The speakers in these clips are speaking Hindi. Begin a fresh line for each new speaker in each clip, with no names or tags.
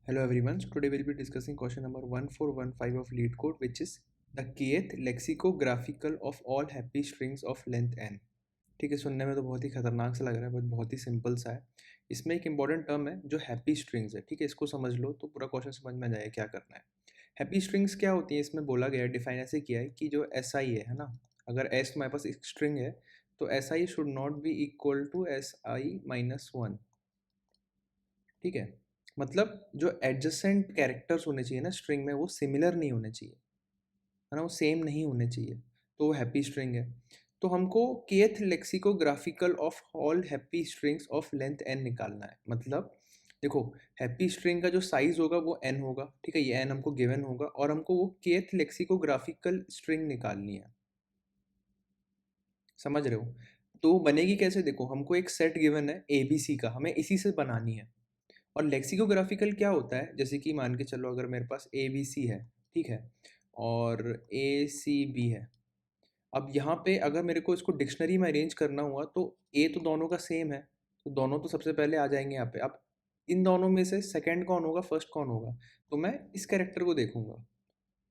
Hello everyone. So today we'll be discussing question number 1415 of lead code, which is the kth lexicographical of all happy strings of length n. ठीक है, सुनने में तो बहुत ही खतरनाक सा लग रहा है, बट बहुत ही सिंपल सा है. इसमें एक इंपॉर्टेंट टर्म है जो हैप्पी स्ट्रिंग्स है. ठीक है, इसको समझ लो तो पूरा क्वेश्चन समझ में आ जाएगा क्या करना है. हैप्पी स्ट्रिंग्स क्या होती है, इसमें बोला गया है, डिफाइन ऐसे किया है कि जो एस आई है ना, अगर एस तुम्हारे पास एक स्ट्रिंग है तो s i should not be equal to s i minus one. ठीक है, मतलब जो एडजेसेंट कैरेक्टर्स होने चाहिए ना स्ट्रिंग में, वो सिमिलर नहीं होने चाहिए, है ना, वो सेम नहीं होने चाहिए, तो वो हैप्पी स्ट्रिंग है. तो हमको kth lexicographical of all happy strings of length n निकालना है. मतलब देखो, हैप्पी स्ट्रिंग का जो साइज होगा वो एन होगा. ठीक है, ये एन हमको गिवन होगा और हमको वो केथ लेक्सिकोग्राफिकल स्ट्रिंग निकालनी है. समझ रहे हो? तो बनेगी कैसे, देखो हमको एक सेट गिवन है ए बी सी का, हमें इसी से बनानी है. और लेक्सिकोग्राफिकल क्या होता है, जैसे कि मान के चलो अगर मेरे पास ए बी सी है, ठीक है, और ए सी बी है. अब यहाँ पे अगर मेरे को इसको डिक्शनरी में अरेंज करना हुआ तो ए तो दोनों का सेम है, तो दोनों तो सबसे पहले आ जाएंगे यहाँ पे. अब इन दोनों में से सेकंड कौन होगा, फर्स्ट कौन होगा, तो मैं इस कैरेक्टर को देखूंगा.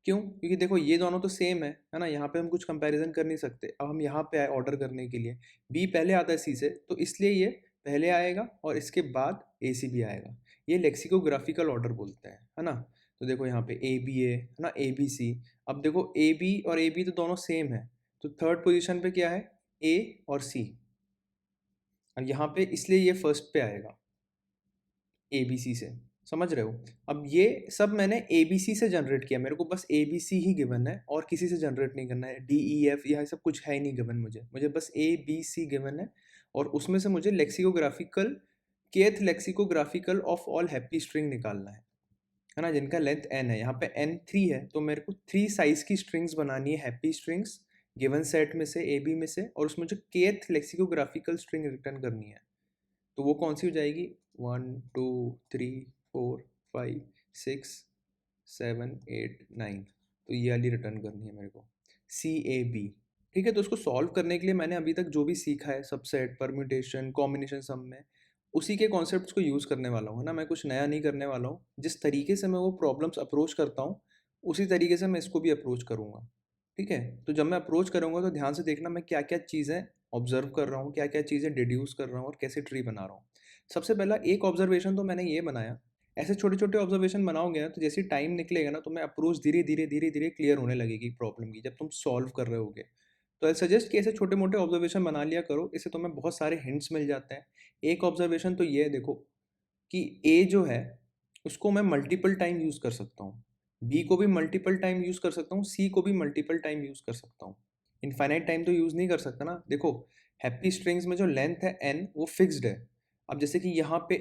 क्यों? क्योंकि देखो ये दोनों तो सेम है ना, यहाँ पे हम कुछ कंपैरिजन कर नहीं सकते. अब हम यहाँ पे आए ऑर्डर करने के लिए, बी पहले आता है सी से, तो इसलिए ये पहले आएगा और इसके बाद ए सी बी आएगा. ये लेक्सिकोग्राफिकल ऑर्डर बोलते हैं, है ना. तो देखो यहाँ पे ए बी ए है ना, ए बी सी. अब देखो ए बी और ए बी तो दोनों सेम है, तो थर्ड पोजीशन पे क्या है, ए और सी. और यहाँ पे इसलिए ये फर्स्ट पे आएगा ए बी सी से. समझ रहे हो? अब ये सब मैंने ए बी सी से जनरेट किया, मेरे को बस ए बी सी ही गिवन है और किसी से जनरेट नहीं करना है. डी ई एफ यह सब कुछ है ही नहीं गिवन, मुझे बस ए बी सी गिवन है. और उसमें से मुझे lexicographical kth lexicographical of all happy string निकालना है ना, जिनका लेंथ एन है. यहाँ पे एन थ्री है, तो मेरे को थ्री साइज की स्ट्रिंग्स बनानी है, हैप्पी स्ट्रिंग्स गिवन सेट में से, ए बी में से, और उसमें जो केथ लेक्सिकोग्राफिकल स्ट्रिंग रिटर्न करनी है, तो वो कौन सी हो जाएगी, 1 2 3 4 5 6 7 8 9. तो ये वाली रिटर्न करनी है मेरे को, सी ए बी. ठीक है, तो उसको सॉल्व करने के लिए मैंने अभी तक जो भी सीखा है, सबसेट, परम्यूटेशन, कॉम्बिनेशन, सब में उसी के कॉन्सेप्ट्स को यूज़ करने वाला हूँ, है ना. मैं कुछ नया नहीं करने वाला हूँ. जिस तरीके से मैं वो प्रॉब्लम्स अप्रोच करता हूँ उसी तरीके से मैं इसको भी अप्रोच करूँगा. ठीक है, तो जब मैं अप्रोच करूँगा तो ध्यान से देखना मैं क्या क्या चीज़ें ऑब्जर्व कर रहा हूँ, क्या क्या चीज़ें डिड्यूस कर रहा हूँ और कैसे ट्री बना रहा हूँ. सबसे पहला एक ऑब्जर्वेशन तो मैंने ये बनाया. ऐसे छोटे छोटे ऑब्जर्वेशन बनाओगे ना, तो जैसे टाइम निकलेगा ना, तो मैं अप्रोच धीरे धीरे धीरे धीरे क्लियर होने लगेगी प्रॉब्लम की, जब तुम सॉल्व कर रहे होगे. तो आई सजेस्ट कि ऐसे छोटे मोटे ऑब्जर्वेशन बना लिया करो, इससे तुम्हें बहुत सारे हिंट्स मिल जाते हैं. एक ऑब्जर्वेशन तो ये है, देखो कि ए जो है उसको मैं मल्टीपल टाइम यूज़ कर सकता हूँ, बी को भी मल्टीपल टाइम यूज़ कर सकता हूँ, सी को भी मल्टीपल टाइम यूज़ कर सकता हूँ. इनफाइनाइट टाइम तो यूज़ नहीं कर सकता ना. देखो हैप्पी स्ट्रिंग्स में जो लेंथ है एन वो फिक्स्ड है. अब जैसे कि यहाँ पे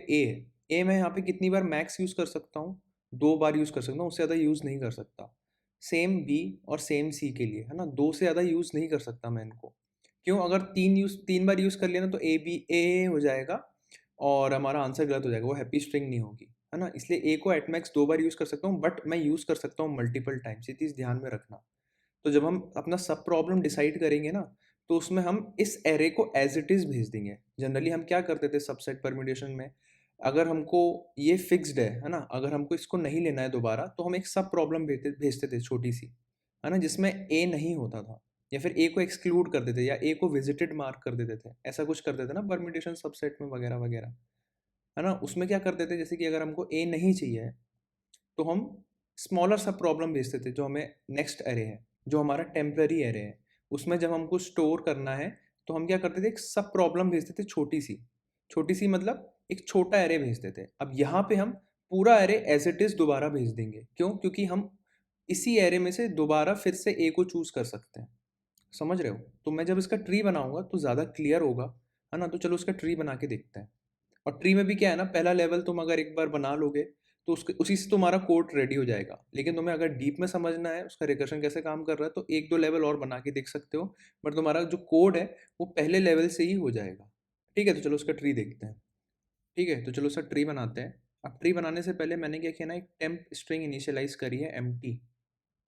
ए मैं यहाँ पे कितनी बार मैक्स यूज़ कर सकता हूँ, दो बार यूज़ कर सकता हूँ, उससे ज़्यादा यूज़ नहीं कर सकता. सेम बी और सेम सी के लिए, है ना, दो से ज़्यादा यूज़ नहीं कर सकता मैं इनको. क्यों? अगर तीन बार यूज़ कर लिया ना तो ए बी ए हो जाएगा और हमारा आंसर गलत हो जाएगा, वो हैप्पी स्ट्रिंग नहीं होगी, है ना. इसलिए ए को एट मैक्स दो बार यूज़ कर सकता हूँ, बट मैं यूज़ कर सकता हूँ मल्टीपल टाइम्स. ये चीज़ ध्यान में रखना. तो जब हम अपना सब प्रॉब्लम डिसाइड करेंगे ना, तो उसमें हम इस एरे को एज इट इज़ भेज देंगे. जनरली हम क्या करते थे सबसेट परम्यूटेशन में, अगर हमको ये फिक्स्ड है ना, अगर हमको इसको नहीं लेना है दोबारा, तो हम एक सब प्रॉब्लम भेजते थे छोटी सी, है ना, जिसमें ए नहीं होता था, या फिर ए को एक्सक्लूड कर देते या ए को विजिटेड मार्क कर देते थे. ऐसा कुछ करते थे ना परम्यूटेशन सबसेट में वगैरह वगैरह, है ना. उसमें क्या करते थे, जैसे कि अगर हमको ए नहीं चाहिए तो हम स्मॉलर सब प्रॉब्लम भेजते थे, जो हमें नेक्स्ट एरे है, जो हमारा टेम्पररी एरे है, उसमें जब हमको स्टोर करना है तो हम क्या करते थे, एक सब प्रॉब्लम भेजते थे छोटी सी. छोटी सी मतलब एक छोटा एरे भेजते थे. अब यहाँ पे हम पूरा एरे एज इट इज दोबारा भेज देंगे. क्यों? क्योंकि हम इसी एरे में से दोबारा फिर से ए को चूज कर सकते हैं. समझ रहे हो? तो मैं जब इसका ट्री बनाऊंगा तो ज़्यादा क्लियर होगा, है ना. तो चलो उसका ट्री बना के देखते हैं. और ट्री में भी क्या है ना, पहला लेवल तुम अगर एक बार बना लोगे तो उसके उसी से तुम्हारा कोड रेडी हो जाएगा. लेकिन तुम्हें अगर डीप में समझना है उसका रिकर्शन कैसे काम कर रहा है, तो एक दो लेवल और बना के देख सकते हो, बट तुम्हारा जो कोड है वो पहले लेवल से ही हो जाएगा. ठीक है, तो चलो उसका ट्री देखते हैं. ठीक है, तो चलो उसका ट्री बनाते हैं. अब ट्री बनाने से पहले मैंने क्या किया ना, एक टेम्प स्ट्रिंग इनिशियलाइज करी है एम्प्टी,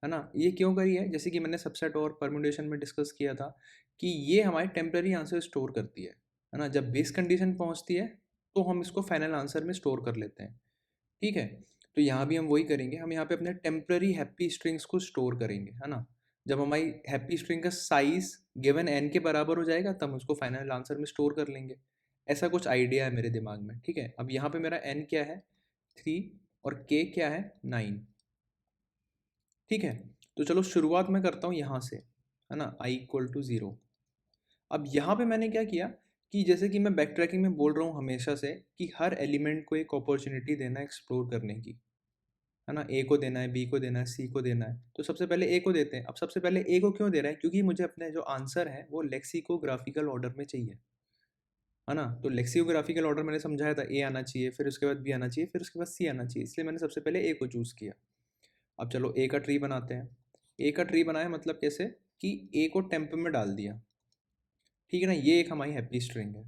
है ना. ये क्यों करी है, जैसे कि मैंने सबसेट और परम्यूटेशन में डिस्कस किया था कि ये हमारे टेम्पररी आंसर स्टोर करती है ना. जब बेस कंडीशन पहुंचती है तो हम इसको फाइनल आंसर में स्टोर कर लेते हैं. ठीक है, तो यहाँ भी हम वही करेंगे, हम यहाँ पे अपने टेम्पररी हैप्पी स्ट्रिंग्स को स्टोर करेंगे, है ना? जब हमारी हैप्पी स्ट्रिंग का साइज़ गिवन n के बराबर हो जाएगा तब उसको फाइनल आंसर में स्टोर कर लेंगे। ऐसा कुछ आइडिया है मेरे दिमाग में, ठीक है? अब यहाँ पे मेरा n क्या है? 3 और k क्या है? 9, ठीक है? तो चलो शुरुआत मैं करता हूँ यहाँ से, है ना? i = 0। अब यहाँ पे मैंने क्या किया कि जैसे कि मैं बैक ट्रैकिंग में बोल रहा हूँ हमेशा से कि हर एलिमेंट को एक अपॉर्चुनिटी देना है एक्सप्लोर करने की, है ना? ए को देना है, बी को देना है, सी को देना है। तो सबसे पहले ए को देते हैं। अब सबसे पहले ए को क्यों दे रहे हैं? क्योंकि मुझे अपने जो आंसर है वो लेक्सिकोग्राफिकल ऑर्डर में चाहिए, है ना? तो लेक्सिकोग्राफिकल ऑर्डर मैंने समझाया था, ए आना चाहिए, फिर उसके बाद बी आना चाहिए, फिर उसके बाद सी आना चाहिए। इसलिए मैंने सबसे पहले ए को चूज़ किया। अब चलो ए का ट्री बनाते हैं। ए का ट्री बनाया मतलब कैसे कि ए को टेम्प में डाल दिया, ठीक है ना? ये एक हमारी हैप्पी स्ट्रिंग है।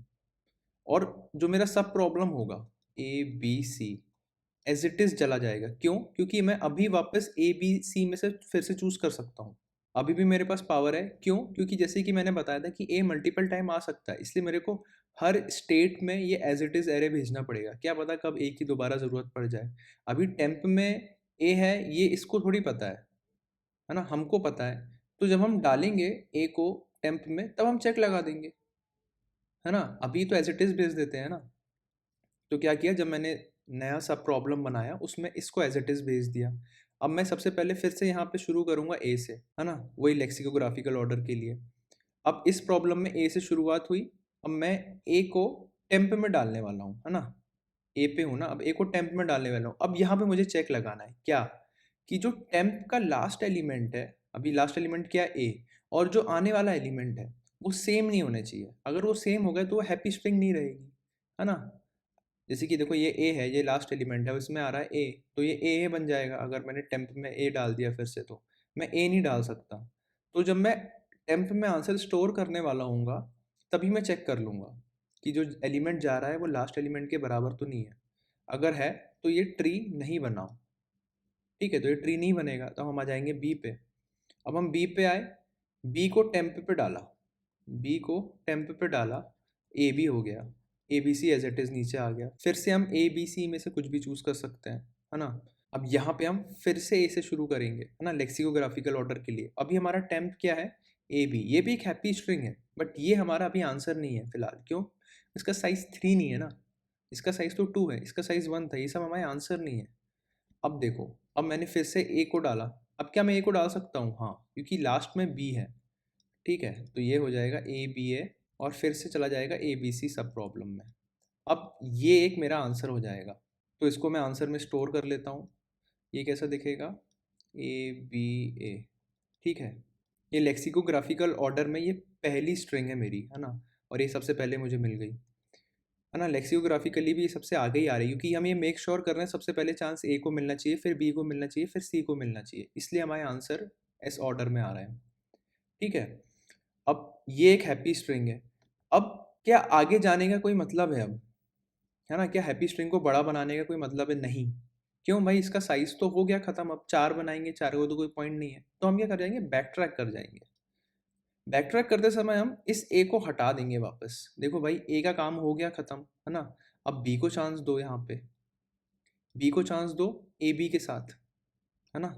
और जो मेरा सब प्रॉब्लम होगा A B C as it is चला जाएगा। क्यों? क्योंकि मैं अभी वापस ए बी सी में से फिर से चूज़ कर सकता हूँ। अभी भी मेरे पास पावर है। क्यों? क्योंकि जैसे कि मैंने बताया था कि ए मल्टीपल टाइम आ सकता है, इसलिए मेरे को हर स्टेट में ये एज इट इज़ एरे भेजना पड़ेगा। क्या पता कब ए की दोबारा ज़रूरत पड़ जाए। अभी टेम्प में ए है, ये इसको थोड़ी पता है ना? हमको पता है। तो जब हम डालेंगे ए को टेम्प में तब हम चेक लगा देंगे, है ना? अभी तो एज इट इज़ भेज देते हैं ना। तो क्या किया, जब मैंने नया सा प्रॉब्लम बनाया उसमें इसको एज इट इज़ भेज दिया। अब मैं सबसे पहले फिर से यहाँ पे शुरू करूँगा ए से, है ना? वही लेक्सिकोग्राफिकल ऑर्डर के लिए। अब इस प्रॉब्लम में ए से शुरुआत हुई। अब मैं ए को टेम्प में डालने वाला हूँ, है ना? ए पे हूँ ना, अब ए को टेम्प में डालने वाला हूँ। अब यहाँ पे मुझे चेक लगाना है क्या, कि जो टेम्प का लास्ट एलिमेंट है, अभी लास्ट एलिमेंट क्या है ए, और जो आने वाला एलिमेंट है वो सेम नहीं होने चाहिए। अगर वो सेम हो गए तो वो हैप्पी स्ट्रिंग नहीं रहेगी, है ना? जैसे कि देखो ये ए है, ये लास्ट एलिमेंट है, इसमें आ रहा है ए, तो ये ए बन जाएगा। अगर मैंने टेम्प में ए डाल दिया फिर से तो मैं ए नहीं डाल सकता। तो जब मैं टेम्प में आंसर स्टोर करने वाला हूँगा तभी मैं चेक कर लूँगा कि जो एलिमेंट जा रहा है वो लास्ट एलिमेंट के बराबर तो नहीं है। अगर है तो ये ट्री नहीं बना, ठीक है? तो ये ट्री नहीं बनेगा तो हम आ जाएंगे बी पे। अब हम बी पे आए, बी को टेम्प पे डाला, बी को टेम्प पे डाला, ए बी हो गया, A B C as it is नीचे आ गया। फिर से हम ए बी सी में से कुछ भी चूज़ कर सकते हैं, है ना? अब यहाँ पे हम फिर से ए से शुरू करेंगे, है ना? लेक्सिकोग्राफिकल ऑर्डर के लिए अभी हमारा टेम्प क्या है? A B. ये भी एक हैप्पी स्ट्रिंग है बट ये हमारा अभी आंसर नहीं है फिलहाल। क्यों? इसका साइज़ 3 नहीं है ना, इसका साइज़ तो 2 है, इसका साइज़ 1 था। ये सब हमारे आंसर नहीं है। अब देखो, अब मैंने फिर से ए को डाला। अब क्या मैं ए को डाल सकता हूँ? हाँ, क्योंकि लास्ट में बी है, ठीक है? तो ये हो जाएगा ए बी ए और फिर से चला जाएगा ए बी सी सब प्रॉब्लम में। अब ये एक मेरा आंसर हो जाएगा। तो इसको मैं आंसर में स्टोर कर लेता हूँ। ये कैसा दिखेगा? ए बी ए, ठीक है? ये लेक्सिकोग्राफिकल ऑर्डर में ये पहली स्ट्रिंग है मेरी, है ना? और ये सबसे पहले मुझे मिल गई, है ना? लेक्सिकोग्राफिकली भी ये सबसे आगे ही आ रही है क्योंकि हम ये मेक श्योर कर रहे हैं सबसे पहले चांस ए को मिलना चाहिए, फिर बी को मिलना चाहिए, फिर सी को मिलना चाहिए। इसलिए हमारे आंसर इस ऑर्डर में आ रहे हैं, ठीक है? अब ये एक हैप्पी स्ट्रिंग है। अब क्या आगे जाने का कोई मतलब है अब? है ना? क्या हैप्पी स्ट्रिंग को बड़ा बनाने का कोई मतलब है? नहीं। क्यों भाई? इसका साइज़ तो हो गया ख़त्म, अब 4 बनाएँगे, 4 को तो कोई पॉइंट नहीं है। तो हम क्या कर जाएँगे? बैक ट्रैक कर जाएँगे। बैक ट्रैक करते समय हम इस ए को हटा देंगे वापस। देखो भाई ए का काम हो गया ख़त्म, है ना? अब बी को चांस दो यहाँ पे। बी को चांस दो ए बी के साथ, है ना?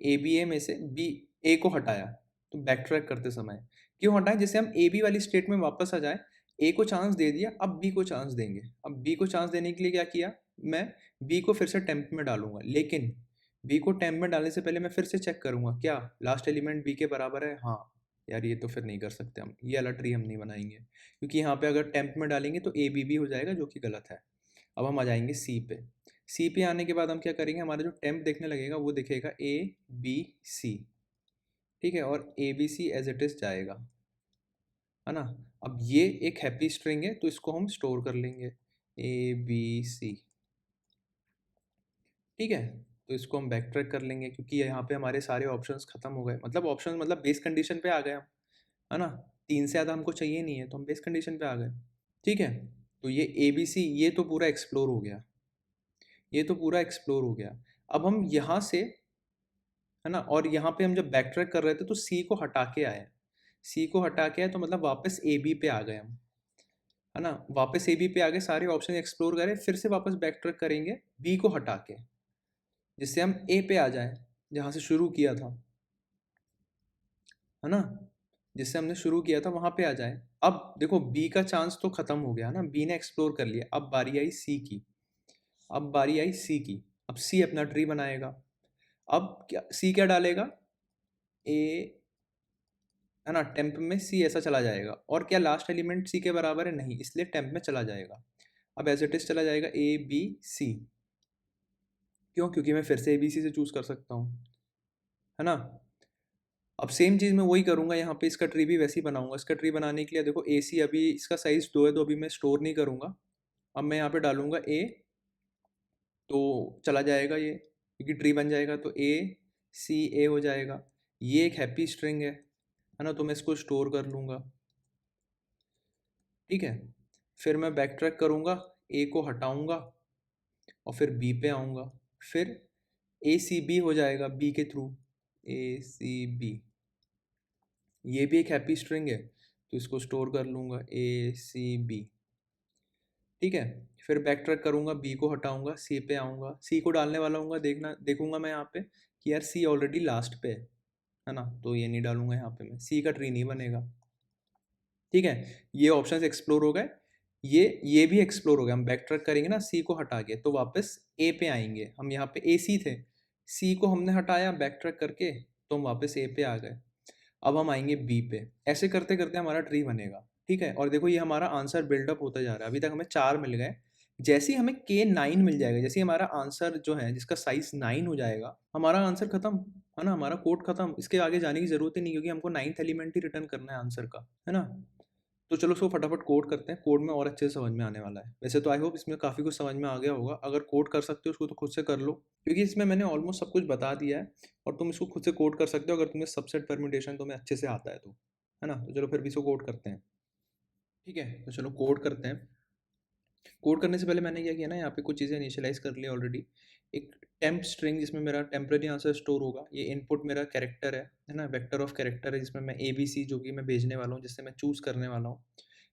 ए बी ए में से बी ए को हटाया, तो बैक ट्रैक करते समय क्यों हटाएं? जैसे हम ए बी वाली स्टेट में वापस आ जाए। ए को चांस दे दिया, अब बी को चांस देंगे। अब बी को चांस देने के लिए क्या किया, मैं बी को फिर से टेम्प में डालूंगा, लेकिन बी को टेम्प में डालने से पहले मैं फिर से चेक करूंगा क्या लास्ट एलिमेंट बी के बराबर है। हाँ यार, ये तो फिर नहीं कर सकते हम, ये वाला ट्री हम नहीं बनाएंगे क्योंकि यहाँ पे अगर टेम्प में डालेंगे तो ए बी भी हो जाएगा जो कि गलत है। अब हम आ जाएंगे सी पे। सी पे आने के बाद हम क्या करेंगे, हमारा जो टेम्प देखने लगेगा वो दिखेगा ए बी सी, ठीक है? और A B C as it is जाएगा, है ना? अब ये एक हैप्पी स्ट्रिंग है तो इसको हम स्टोर कर लेंगे ए बी सी, ठीक है? तो इसको हम बैक ट्रैक कर लेंगे क्योंकि यहाँ पे हमारे सारे ऑप्शंस खत्म हो गए। मतलब ऑप्शंस मतलब बेस कंडीशन पे आ गए हम, है ना? 3 से ज़्यादा हमको चाहिए नहीं है तो हम बेस कंडीशन पे आ गए, ठीक है? तो ये ए बी सी ये तो पूरा एक्सप्लोर हो गया, ये तो पूरा एक्सप्लोर हो गया। अब हम यहाँ से, है ना? और यहाँ पे हम जब बैक ट्रैक कर रहे थे तो सी को हटा के आए। सी को हटा के आए तो मतलब वापस ए बी पे आ गए हम, है ना? वापस ए बी पे आ गए, सारे ऑप्शन एक्सप्लोर करें, फिर से वापस बैक ट्रैक करेंगे बी को हटा के। जिससे हम ए पे आ जाएं, जहाँ से शुरू किया था, है ना, जिससे हमने शुरू किया था वहाँ पे आ जाए। अब देखो बी का चांस तो खत्म हो गया ना, बी ने एक्सप्लोर कर लिया, अब बारी आई सी की। अब बारी आई सी की। अब सी अपना ट्री बनाएगा। अब क्या सी क्या डालेगा, ए, है ना, टेम्प में सी ऐसा चला जाएगा, और क्या लास्ट एलिमेंट सी के बराबर है, नहीं, इसलिए टेम्प में चला जाएगा। अब एज इट इज चला जाएगा ए बी सी। क्यों, क्योंकि मैं फिर से ए बी सी से चूज कर सकता हूँ, है ना। अब सेम चीज़ मैं वही करूँगा यहाँ पे, इसका ट्री भी वैसे ही बनाऊंगा। इसका ट्री बनाने के लिए देखो ए सी, अभी इसका साइज 2 है तो अभी मैं स्टोर नहीं करूँगा। अब मैं यहाँ पे डालूंगा ए, तो चला जाएगा ये, क्योंकि ट्री बन जाएगा, तो ए सी ए हो जाएगा। ये एक हैप्पी स्ट्रिंग है ना, तो मैं इसको स्टोर कर लूँगा। ठीक है, फिर मैं बैक ट्रैक करूँगा, ए को हटाऊँगा और फिर बी पे आऊँगा, फिर ए सी बी हो जाएगा बी के थ्रू, ए सी बी। ये भी एक हैप्पी स्ट्रिंग है, तो इसको स्टोर कर लूँगा, ए सी बी। ठीक है, फिर बैक ट्रैक करूँगा, बी को हटाऊँगा, सी पे आऊँगा, सी को डालने वाला हूँ, देखूँगा मैं यहाँ पे कि यार सी ऑलरेडी लास्ट पे है ना, तो ये नहीं डालूंगा यहाँ पे, मैं सी का ट्री नहीं बनेगा। ठीक है, ये ऑप्शंस एक्सप्लोर हो गए, ये भी एक्सप्लोर हो गया। हम बैक ट्रैक करेंगे ना सी को हटा के, तो वापस ए पे आएंगे। हम यहाँ पे ए सी थे, सी को हमने हटाया बैक ट्रैक करके, तो हम वापस ए पे आ गए। अब हम आएंगे बी पे, ऐसे करते करते हमारा ट्री बनेगा। ठीक है, और देखो ये हमारा आंसर बिल्डअप होता जा रहा है। अभी तक हमें 4 मिल गए। जैसे ही हमें के 9 मिल जाएगा, जैसे ही हमारा आंसर जो है जिसका साइज 9 हो जाएगा, हमारा आंसर खत्म, है ना, हमारा कोड खत्म। इसके आगे जाने की जरूरत ही नहीं, क्योंकि हमको 9th एलिमेंट ही रिटर्न करना है आंसर का, है ना। तो चलो उसको फटाफट कोड करते हैं, कोड में और अच्छे से समझ में आने वाला है। वैसे तो आई होप इसमें काफ़ी कुछ समझ में आ गया होगा। अगर कोड कर सकते हो उसको तो खुद से कर लो, क्योंकि इसमें मैंने ऑलमोस्ट सब कुछ बता दिया है, और तुम इसको खुद से कोड कर सकते हो अगर तुम्हें सबसेट परम्यूटेशन तुम्हें अच्छे से आता है तो, है ना। तो चलो फिर भी इसको कोड करते हैं। ठीक है, तो चलो कोड करते हैं। कोड करने से पहले मैंने क्या किया ना, यहाँ पे कुछ चीज़ें इनिशियलाइज कर ली ऑलरेडी। एक टेम्प स्ट्रिंग जिसमें मेरा टेम्परेरी आंसर स्टोर होगा, ये इनपुट मेरा कैरेक्टर है ना, वेक्टर ऑफ कैरेक्टर है, जिसमें मैं ए बी सी जो कि मैं भेजने वाला हूँ, जिससे मैं चूज़ करने वाला हूँ।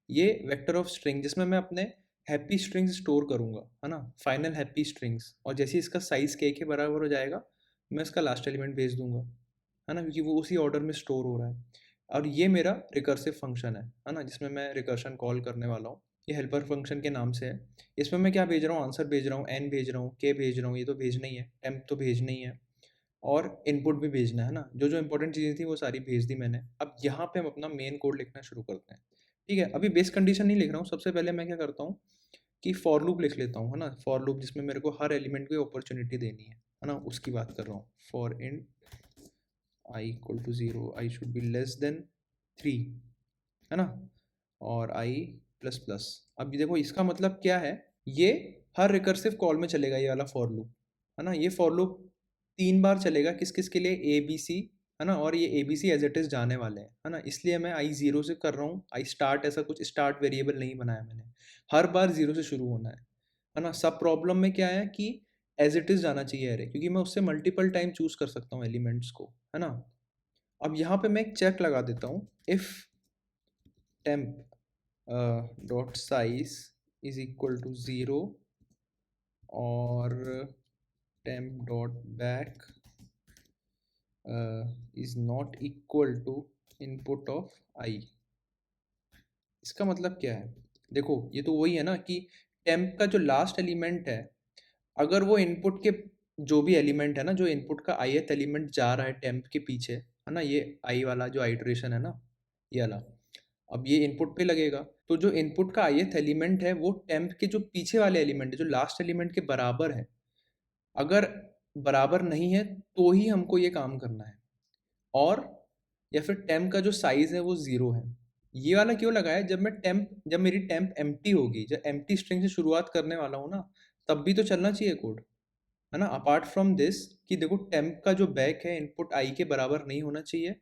ये वेक्टर ऑफ स्ट्रिंग जिसमें मैं अपने हैप्पी स्ट्रिंग्स स्टोर करूँगा, है ना, फाइनल हैप्पी स्ट्रिंग्स। और जैसे ही इसका साइज़ के बराबर हो जाएगा, मैं इसका लास्ट एलिमेंट भेज दूंगा, है ना, क्योंकि वो उसी ऑर्डर में स्टोर हो रहा है। और ये मेरा रिकर्सिव फंक्शन है ना, जिसमें मैं रिकर्शन कॉल करने वाला हूँ। ये हेल्पर फंक्शन के नाम से है। इसमें मैं क्या भेज रहा हूँ, आंसर भेज रहा हूँ, एन भेज रहा हूँ, के भेज रहा हूँ, ये तो भेजना ही है, टेम्प तो भेजना ही है, और इनपुट भी भेजना है ना। जो जो इंपॉर्टेंट चीज़ें थी वो सारी भेज दी मैंने। अब यहाँ पे हम अपना मेन कोड लिखना शुरू करते हैं। ठीक है, अभी बेस कंडीशन नहीं लिख रहा हूँ। सबसे पहले मैं क्या करता हूँ कि फॉर लूप लिख लेता हूँ, है ना। फॉर लूप जिसमें मेरे को हर एलिमेंट को अपॉर्चुनिटी देनी है ना, उसकी बात कर रहा हूँ। For in i equal to 0, i should be less than 3, है ना, और आई प्लस प्लस। अब देखो इसका मतलब क्या है, ये हर रिकर्सिव कॉल में चलेगा ये वाला फॉर लूप, है ना। ये फॉर लूप 3 बार चलेगा, किस किस के लिए, ए बी सी, है ना, और ये A B C as it is जाने वाले हैं, है ना। इसलिए मैं आई 0 से कर रहा हूँ। आई स्टार्ट ऐसा कुछ स्टार्ट वेरिएबल नहीं बनाया मैंने, हर बार 0 से शुरू होना है ना। सब प्रॉब्लम में क्या है कि एज इट इज जाना चाहिए अरे, क्योंकि मैं उससे मल्टीपल टाइम चूज कर सकता हूँ एलिमेंट्स को, है ना। अब यहाँ पे मैं एक चेक लगा देता हूँ, if temp dot size is equal to 0 और temp dot back is not equal to input of I। इसका मतलब क्या है, देखो ये तो वही है ना कि temp का जो लास्ट एलिमेंट है, अगर वो इनपुट के जो भी एलिमेंट है ना, जो इनपुट का ith एलिमेंट जा रहा है temp के पीछे, है ना, ये I वाला जो आइटरेशन है ना, ये वाला, अब ये इनपुट पे लगेगा, तो जो इनपुट का ith एलिमेंट है वो टेम्प के जो पीछे वाले एलिमेंट है, जो लास्ट एलिमेंट के बराबर है। अगर बराबर नहीं है तो ही हमको ये काम करना है, और या फिर टेम्प का जो साइज है वो 0 है। ये वाला क्यों लगाया, जब मेरी टेम्प एम्प्टी होगी, जब एम्प्टी स्ट्रिंग से शुरुआत करने वाला हूँ ना, तब भी तो चलना चाहिए कोड, है ना। अपार्ट फ्रॉम दिस कि देखो टेम्प का जो बैक है इनपुट आई के बराबर नहीं होना चाहिए,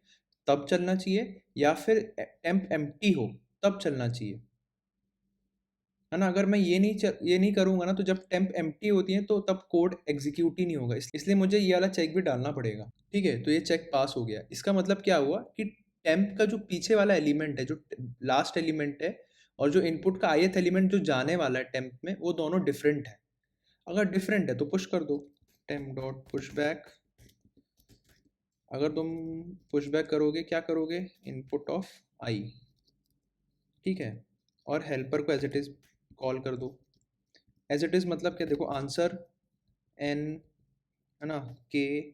तब चलना चाहिए, या फिर टेम्प एम्प्टी हो तब चलना चाहिए, है ना। अगर मैं ये नहीं करूंगा ना, तो जब टेम्प एम्प्टी होती है तो तब कोड एग्जीक्यूट ही नहीं होगा। इसलिए मुझे ये वाला चेक भी डालना पड़ेगा। ठीक है, तो ये चेक पास हो गया। इसका मतलब क्या हुआ कि टेम्प का जो पीछे वाला एलिमेंट है, जो लास्ट एलिमेंट है, और जो इनपुट का ith एलिमेंट जो जाने वाला है टेम्प में, वो दोनों डिफरेंट है। अगर डिफरेंट है तो पुश कर दो, टेम्प डॉट पुश बैक, अगर तुम पुश बैक करोगे क्या करोगे, इनपुट ऑफ आई, ठीक है, और हेल्पर को एज इट इज़ कॉल कर दो। एज इट इज़ मतलब क्या, देखो आंसर एन है ना, के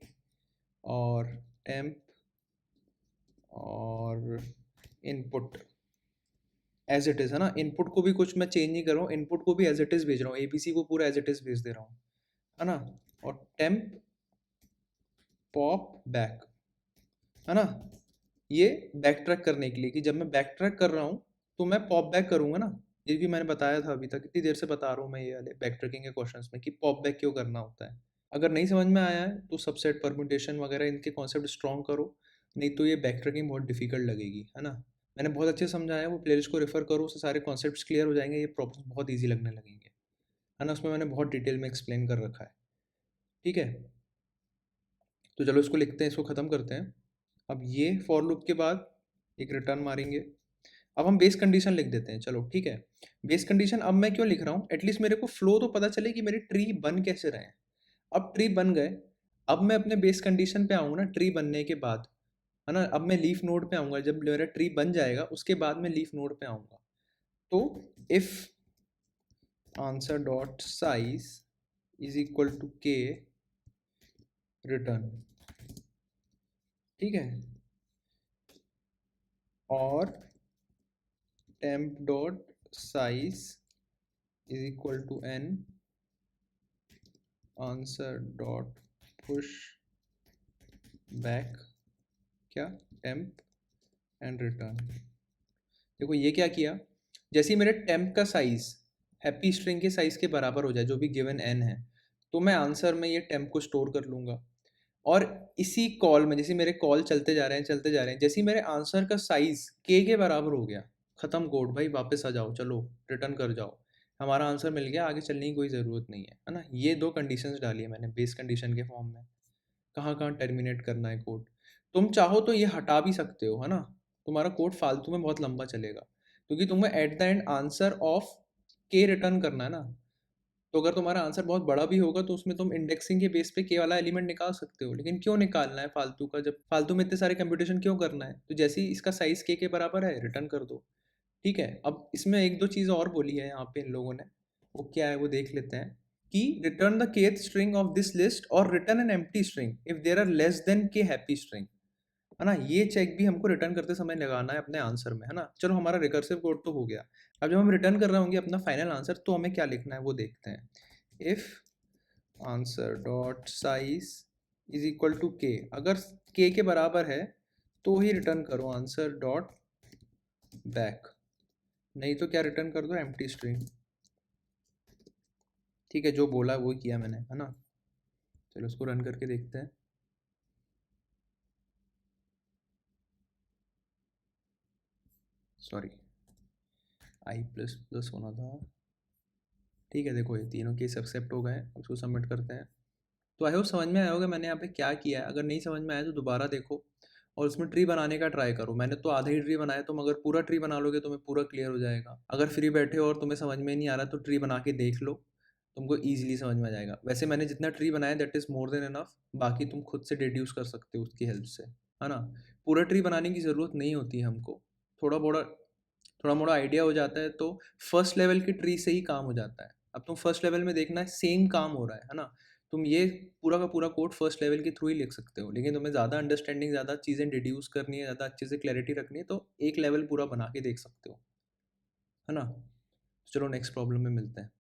और टेम्प और इनपुट एज इट इज़, है ना, इनपुट को भी कुछ मैं चेंज नहीं कर रहा हूँ, इनपुट को भी एज इट इज़ भेज रहा हूँ, एबीसी को पूरा एज इट इज़ भेज दे रहा हूँ, है ना, और टेम्प पॉप बैक, है ना, ये बैक ट्रैक करने के लिए कि जब मैं बैक ट्रैक कर रहा हूँ तो मैं पॉप बैक करूँगा ना, ये भी मैंने बताया था अभी तक, कितनी देर से बता रहा हूँ मैं ये वाले बैक ट्रैकिंग के क्वेश्चंस में कि पॉप बैक क्यों करना होता है। अगर नहीं समझ में आया है तो सबसेट परम्यूटेशन वगैरह इनके कॉन्सेप्ट स्ट्रॉन्ग करो, नहीं तो ये बैक ट्रैकिंग बहुत डिफिकल्ट लगेगी, है ना। मैंने बहुत अच्छे समझाया है, वो प्लेलिस्ट को रेफर करो, उससे सारे कॉन्सेप्ट्स क्लियर हो जाएंगे, ये प्रॉब्लम बहुत ईजी लगने लगेंगे, है ना, उसमें मैंने बहुत डिटेल में एक्सप्लेन कर रखा है, ठीक है। तो चलो इसको लिखते हैं, इसको ख़त्म करते हैं। अब ये फॉर लूप के बाद एक रिटर्न मारेंगे। अब हम बेस कंडीशन लिख देते हैं, चलो ठीक है। बेस कंडीशन अब मैं क्यों लिख रहा हूँ, एटलीस्ट मेरे को फ्लो तो पता चले कि मेरे ट्री बन कैसे रहे हैं। अब ट्री बन गए, अब मैं अपने बेस कंडीशन पे आऊँगा ना ट्री बनने के बाद, है ना, अब मैं लीफ नोड पे आऊँगा, जब मेरा ट्री बन जाएगा उसके बाद मैं लीफ नोड पे आऊँगा। तो if answer dot size is equal to k return, ठीक है, और temp dot size is equal to n answer dot push back क्या टेम्प एंड रिटर्न। देखो ये क्या किया, जैसे ही मेरे टेम्प का साइज हैप्पी स्ट्रिंग के साइज के बराबर हो जाए जो भी गिवन एन है, तो मैं आंसर में ये टेम्प को स्टोर कर लूँगा। और इसी कॉल में जैसे मेरे कॉल चलते जा रहे हैं चलते जा रहे हैं, जैसे ही मेरे आंसर का साइज के बराबर हो गया, ख़त्म कोड भाई, वापस आ जाओ, चलो रिटर्न कर जाओ, हमारा आंसर मिल गया, आगे चलने की कोई ज़रूरत नहीं है ना। ये दो कंडीशंस डाली है मैंने बेस कंडीशन के फॉर्म में, कहाँ कहाँ टर्मिनेट करना है कोड। तुम चाहो तो ये हटा भी सकते हो, है ना, तुम्हारा कोड फालतू में बहुत लंबा चलेगा, क्योंकि तुम्हें at the end answer of के रिटर्न करना है ना। तो अगर तुम्हारा आंसर बहुत बड़ा भी होगा तो उसमें तुम इंडेक्सिंग के बेस पे के वाला एलिमेंट निकाल सकते हो, लेकिन क्यों निकालना है फालतू का, जब फालतू में इतने सारे कंप्यूटेशन क्यों करना है। तो जैसे ही इसका साइज के बराबर है रिटर्न कर दो, ठीक है। अब इसमें एक दो चीज़ और बोली है यहाँ पे इन लोगों ने, वो क्या है वो देख लेते हैं कि return the kth string of this list और return an empty string if there are less than k happy string, है ना। ये चेक भी हमको रिटर्न करते समय लगाना है अपने आंसर में, है ना। चलो हमारा रिकर्सिव कोड तो हो गया, अब जब हम रिटर्न कर रहे होंगे अपना फाइनल आंसर तो हमें क्या लिखना है वो देखते हैं। If answer dot size is equal to k, अगर के बराबर है तो ही रिटर्न करो आंसर डॉट बैक, नहीं तो क्या रिटर्न कर दो एम्प्टी स्ट्रिंग, ठीक है। जो बोला वो किया मैंने, है ना। चलो उसको रन करके देखते हैं। सॉरी, आई प्लस प्लस होना था, ठीक है। देखो ये तीनों केस एक्सेप्ट हो गए, उसको सबमिट करते हैं। तो आई होप समझ में आया होगा मैंने यहाँ पे क्या किया है। अगर नहीं समझ में आया तो दोबारा देखो और उसमें ट्री बनाने का ट्राई करो। मैंने तो आधा ही ट्री बनाया, तुम अगर पूरा ट्री बना लोगे तुम्हें पूरा क्लियर हो जाएगा। अगर फ्री बैठे हो और तुम्हें समझ में नहीं आ रहा तो ट्री बना के देख लो, तुमको ईजिली समझ में आ जाएगा। वैसे मैंने जितना ट्री बनाया that is more than enough, बाकी तुम खुद से डिड्यूस कर सकते हो उसकी हेल्प से, है ना। पूरा ट्री बनाने की ज़रूरत नहीं होती है हमको, थोड़ा बड़ा थोड़ा मोड़ा आइडिया हो जाता है तो फर्स्ट लेवल की ट्री से ही काम हो जाता है। अब तुम फर्स्ट लेवल में देखना है सेम काम हो रहा है ना, तुम ये पूरा का पूरा कोड फर्स्ट लेवल के थ्रू ही लिख सकते हो। लेकिन तुम्हें ज़्यादा अंडरस्टैंडिंग, ज़्यादा चीज़ें डिड्यूस करनी है, ज़्यादा अच्छे से क्लैरिटी रखनी है तो एक लेवल पूरा बना के देख सकते हो, है ना। चलो नेक्स्ट प्रॉब्लम में मिलते हैं।